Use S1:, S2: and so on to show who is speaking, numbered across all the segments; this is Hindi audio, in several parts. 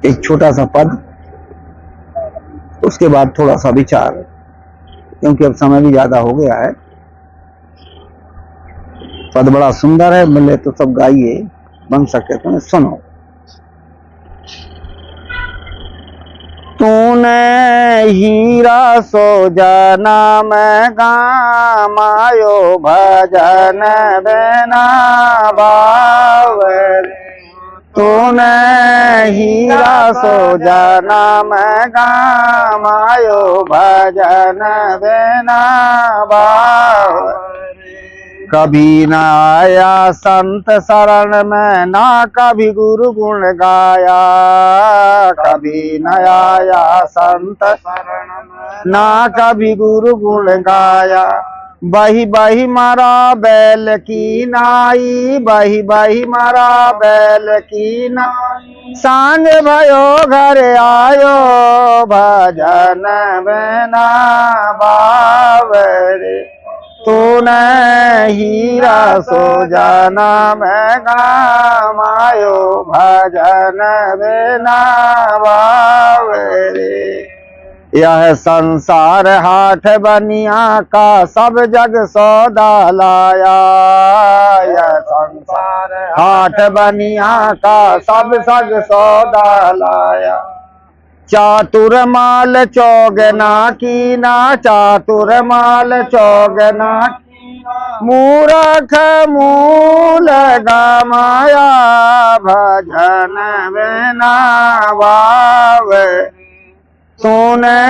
S1: एक छोटा सा पद, उसके बाद थोड़ा सा विचार, क्योंकि अब समय भी ज्यादा हो गया है। पद बड़ा सुंदर है, मिले तो सब गाइए, बन सके तो सुनो। तूने हीरा सो जना में गामायो भजन बिना बावर। तूने हीरा सो जना में गामायो भजन बिना बावर। कभी न आया संत शरण में, ना कभी गुरु गुण गाया। कभी न आया संत शरण में, ना कभी गुरु गुण गाया। बही बही मारा बैल की नाई, बही बही मारा बैल की नाई। सांझ भयो घर आयो भजन बिना बावरे। तूने हीरा सो जना में गामायो भजन बिना बावरे। यह संसार हाट बनिया का सब जग सौदा लाया। यह संसार हाट बनिया का सब जग सौदा लाया। चातुर माल चौगना कीना, चातुर माल चौगना कीना। मूरख मूल गमाया भजन बिना बावे। तूने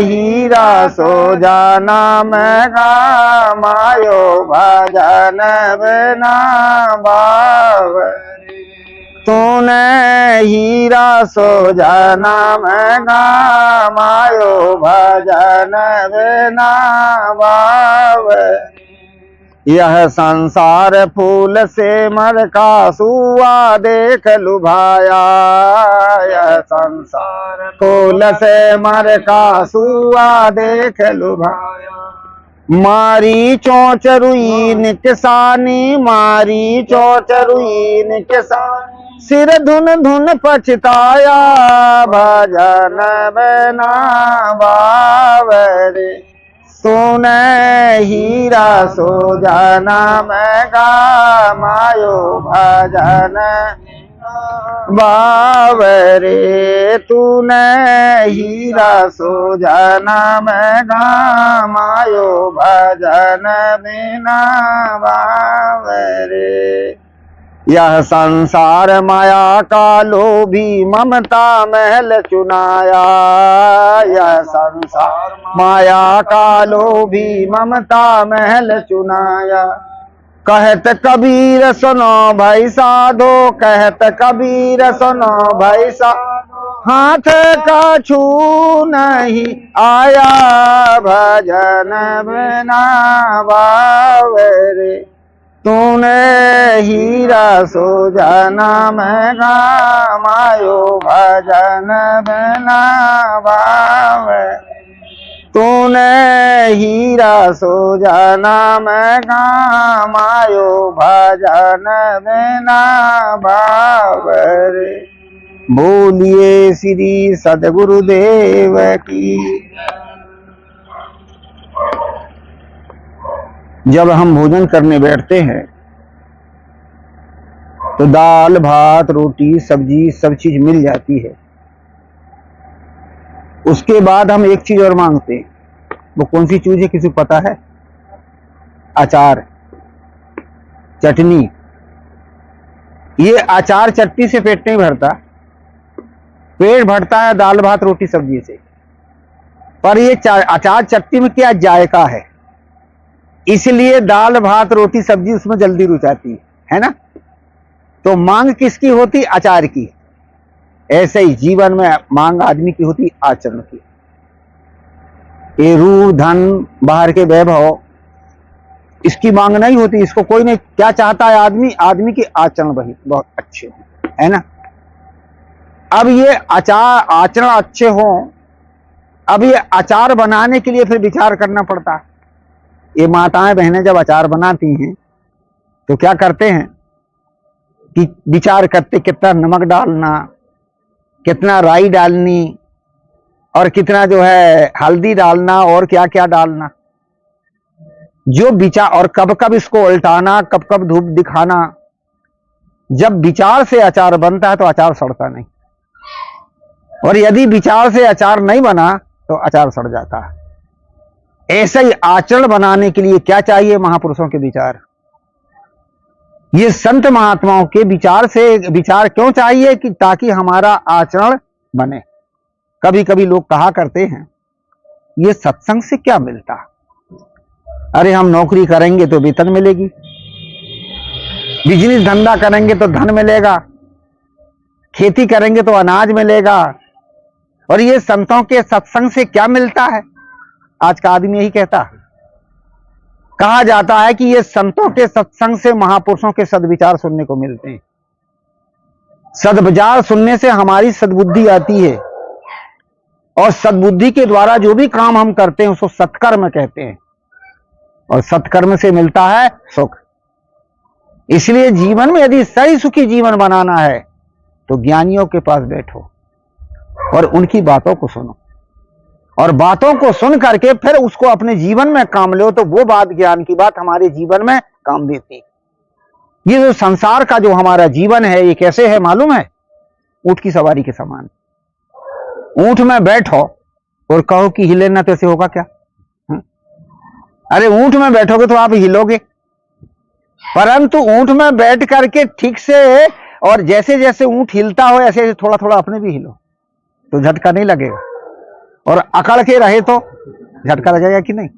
S1: हीरा सो जना में गामायो भजन बिना बावे। तूने हीरा सो जना में गामायो भजन बिना बावे। यह संसार फूल से मर का सुआ देख लुभाया। यह संसार फूल से मर का सुआ देख लुभाया। मारी चोंच रुईन किसानी, मारी चोंच रुईन किसानी। सिर धुन धुन पछताया भजन बिना बावरे। तूने हीरा सो जना में गामायो भजन बावरे। तूने हीरा सो जना में गामायो भजन बिना बावरे। यह संसार माया का लोभी ममता महल चुनाया। यह संसार माया का लोभी ममता महल चुनाया। कहत कबीर सुनो भाई साधो, कहत कबीर सुनो भाई साधो। हाथ का छू नहीं आया भजन बिना बावरे। तूने हीरा सो जना में गामायो भजन बिना बावे। तूने हीरा सो जना में गामायो भजन बिना बावरे। बोलिए श्री सद्गुरुदेव की। जब हम भोजन करने बैठते हैं तो दाल भात रोटी सब्जी सब चीज मिल जाती है। उसके बाद हम एक चीज और मांगते हैं, वो कौन सी चीज है किसी को पता है? अचार चटनी। ये अचार चटनी से पेट नहीं भरता, पेट भरता है दाल भात रोटी सब्जी से। पर ये अचार चटनी में क्या जायका है, इसलिए दाल भात रोटी सब्जी उसमें जल्दी रुचाती है ना। तो मांग किसकी होती? अचार की। ऐसे ही जीवन में मांग आदमी की होती आचरण की। ये रूप धन बाहर के वैभव इसकी मांग नहीं होती, इसको कोई नहीं। क्या चाहता है आदमी? आदमी की आचरण वही बहुत अच्छे हो, है ना। अब ये आचरण अच्छे हो, अब ये अचार बनाने के लिए फिर विचार करना पड़ता है। ये माताएं बहनें जब अचार बनाती हैं तो क्या करते हैं कि विचार करते कितना नमक डालना, कितना राई डालनी और कितना जो है हल्दी डालना और क्या क्या डालना, जो विचार, और कब कब इसको उल्टाना, कब कब धूप दिखाना। जब विचार से अचार बनता है तो अचार सड़ता नहीं, और यदि विचार से अचार नहीं बना तो अचार सड़ जाता है। ऐसे ही आचरण बनाने के लिए क्या चाहिए? महापुरुषों के विचार। ये संत महात्माओं के विचार से, विचार क्यों चाहिए? कि ताकि हमारा आचरण बने। कभी कभी लोग कहा करते हैं ये सत्संग से क्या मिलता? अरे हम नौकरी करेंगे तो वेतन मिलेगी, बिजनेस धंधा करेंगे तो धन मिलेगा, खेती करेंगे तो अनाज मिलेगा, और ये संतों के सत्संग से क्या मिलता है? आज का आदमी यही कहता है। कहा जाता है कि ये संतों के सत्संग से, महापुरुषों के सद्विचार सुनने को मिलते हैं। सद्विचार सुनने से हमारी सद्बुद्धि आती है, और सद्बुद्धि के द्वारा जो भी काम हम करते हैं उसको सत्कर्म कहते हैं, और सत्कर्म से मिलता है सुख। इसलिए जीवन में यदि सही सुखी जीवन बनाना है तो ज्ञानियों के पास बैठो और उनकी बातों को सुनो, और बातों को सुन करके फिर उसको अपने जीवन में काम लो, तो वो बात, ज्ञान की बात हमारे जीवन में काम देती। ये जो संसार का जो हमारा जीवन है ये कैसे है मालूम है? ऊंट की सवारी के समान। ऊंट में बैठो और कहो कि हिले ना तो ऐसे होगा क्या? अरे ऊंट में बैठोगे तो आप हिलोगे, परंतु ऊंट में बैठ करके ठीक से, और जैसे जैसे ऊंट हिलता हो ऐसे ऐसे थोड़ा थोड़ा अपने भी हिलो, तो झटका नहीं लगेगा। और अकड़ के रहे तो झटका लगेगा कि नहीं?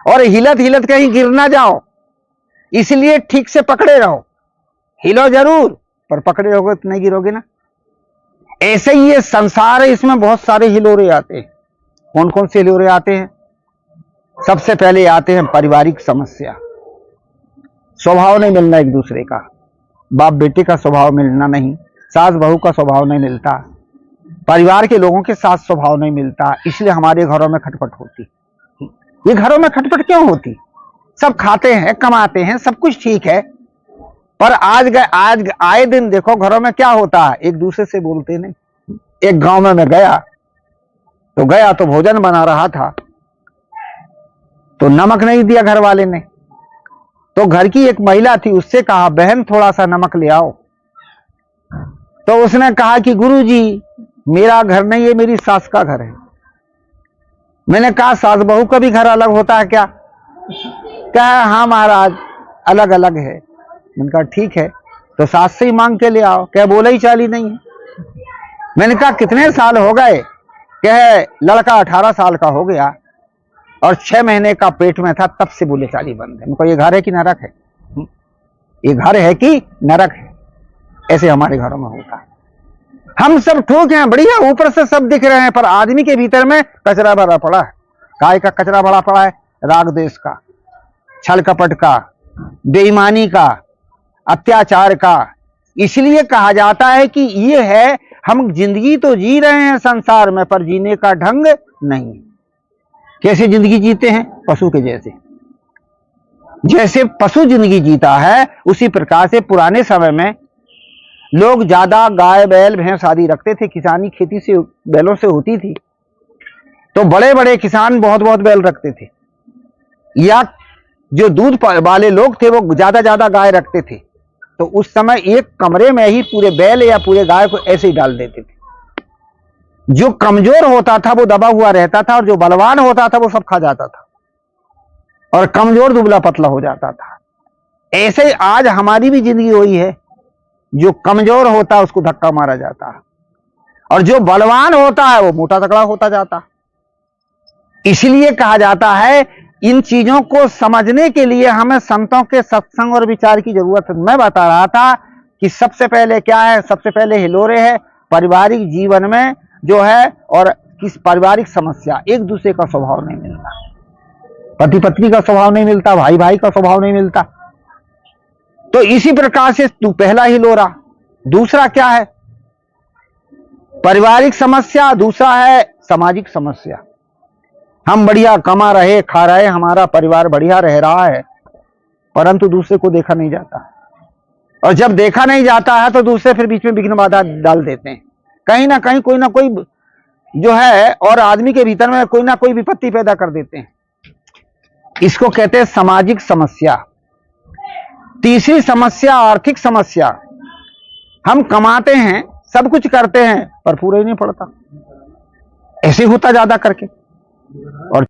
S1: और हिलत हिलत कहीं गिर ना जाओ, इसलिए ठीक से पकड़े रहो। हिलो जरूर, पर पकड़े रहोगे तो नहीं गिरोगे ना। ऐसे ही ये संसार है, इसमें बहुत सारे हिलोरे आते हैं। कौन कौन से हिलोरे आते हैं? सबसे पहले आते हैं पारिवारिक समस्या। स्वभाव नहीं मिलना एक दूसरे का, बाप बेटे का स्वभाव मिलना नहीं, सास बहू का स्वभाव नहीं मिलता, परिवार के लोगों के साथ स्वभाव नहीं मिलता, इसलिए हमारे घरों में खटपट होती। ये घरों में खटपट क्यों होती? सब खाते हैं, कमाते हैं, सब कुछ ठीक है, पर आज आए दिन देखो घरों में क्या होता है, एक दूसरे से बोलते नहीं। एक गांव में मैं गया तो भोजन बना रहा था, तो नमक नहीं दिया घर वाले ने, तो घर की एक महिला थी, उससे कहा बहन थोड़ा सा नमक ले आओ। तो उसने कहा कि गुरुजी मेरा घर नहीं, ये मेरी सास का घर है। मैंने कहा सास बहू का भी घर अलग होता है क्या? कहा हाँ महाराज अलग अलग है। मैंने कहा ठीक है, तो सास से ही मांग के ले आओ। क्या बोला ही चाली नहीं है। मैंने कहा कितने साल हो गए? कहे लड़का 18 साल का हो गया और 6 महीने का पेट में था, तब से बोले चाली बंद है। मुझको ये घर है कि नरक है? ये घर है कि नरक है? ऐसे हमारे घरों में होता है। हम सब ठीक हैं, बढ़िया, ऊपर से सब दिख रहे हैं, पर आदमी के भीतर में कचरा भरा पड़ा है। काय का कचरा भरा पड़ा है? राग द्वेष का, छल कपट का, बेईमानी का, अत्याचार का। इसलिए कहा जाता है कि ये है, हम जिंदगी तो जी रहे हैं संसार में, पर जीने का ढंग नहीं। कैसे जिंदगी जीते हैं? पशु के जैसे। जैसे पशु जिंदगी जीता है उसी प्रकार से पुराने समय में लोग ज्यादा गाय बैल भैंस आदि रखते थे। किसानी खेती से बैलों से होती थी, तो बड़े बड़े किसान बहुत बहुत बैल रखते थे, या जो दूध वाले लोग थे वो ज्यादा गाय रखते थे। तो उस समय एक कमरे में ही पूरे बैल या पूरे गाय को ऐसे ही डाल देते थे। जो कमजोर होता था वो दबा हुआ रहता था, और जो बलवान होता था वो सब खा जाता था, और कमजोर दुबला पतला हो जाता था। ऐसे ही आज हमारी भी जिंदगी हुई है। जो कमजोर होता है उसको धक्का मारा जाता है, और जो बलवान होता है वो मोटा तगड़ा होता जाता है। इसलिए कहा जाता है इन चीजों को समझने के लिए हमें संतों के सत्संग और विचार की जरूरत है। मैं बता रहा था कि सबसे पहले क्या है? सबसे पहले हिलोरे है पारिवारिक जीवन में जो है, और किस पारिवारिक समस्या, एक दूसरे का स्वभाव नहीं मिलता, पति पत्नी का स्वभाव नहीं मिलता, भाई भाई का स्वभाव नहीं मिलता। तो इसी प्रकार से तू पहला हिलोरा। दूसरा क्या है? पारिवारिक समस्या। दूसरा है सामाजिक समस्या। हम बढ़िया कमा रहे, खा रहे, हमारा परिवार बढ़िया रह रहा है, परंतु दूसरे को देखा नहीं जाता, और जब देखा नहीं जाता है तो दूसरे फिर बीच में विघ्न बाधा डाल देते हैं। कहीं ना कहीं कोई ना कोई जो है और आदमी के भीतर में कोई ना कोई विपत्ति पैदा कर देते हैं। इसको कहते हैं सामाजिक समस्या। तीसरी समस्या आर्थिक समस्या। हम कमाते हैं, सब कुछ करते हैं, पर पूरा ही नहीं पड़ता, ऐसे होता ज्यादा करके। और